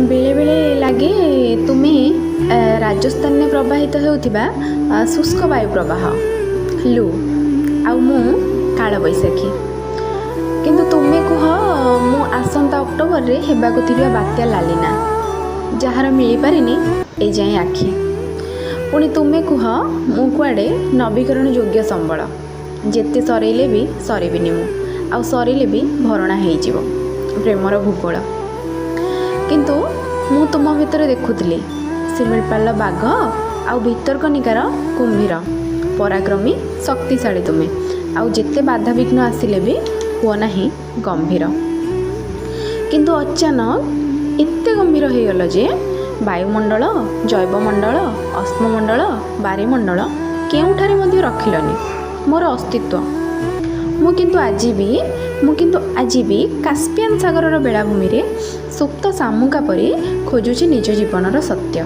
बेले बेले लगे तुम्हें राजस्थान में प्रवाहित होउथिबा शुष्क वायु प्रवाह लू आउ मु काल बैशाखी किंतु तुम्हें कह मु आसंता अक्टोबर रे हेबाकु थिबा बात्या लालिना जार मिल पारिनी ए जाए आखि पुणी तुम्हें कह मु कुआडे नवीकरण योग्य संबल जेते सरइले भी सरिबिनी मु आउ सरिले भी भरणा हेइजिवो प्रेमर भूगोल किंतु मु तुम भितर देखुली सिमिलपाल बाघ आउ भितरकनिकार कुंभीर पराक्रमी शक्तिशाली तुम्हें आउ जेते बाधा विघ्न आसिले भी हुआ नहीं गंभीर किंतु अचानक एते गंभीर हो गल जे वायुमंडल जैवमंडल अश्ममंडल बारिमंडल केउठारे मध्य रखिलनी मोर अस्तित्व मु किंतु आज भी कास्पियन सागर बेलाभूमि रे सुप्त शामुका परी खोजुची निज जीवनर सत्य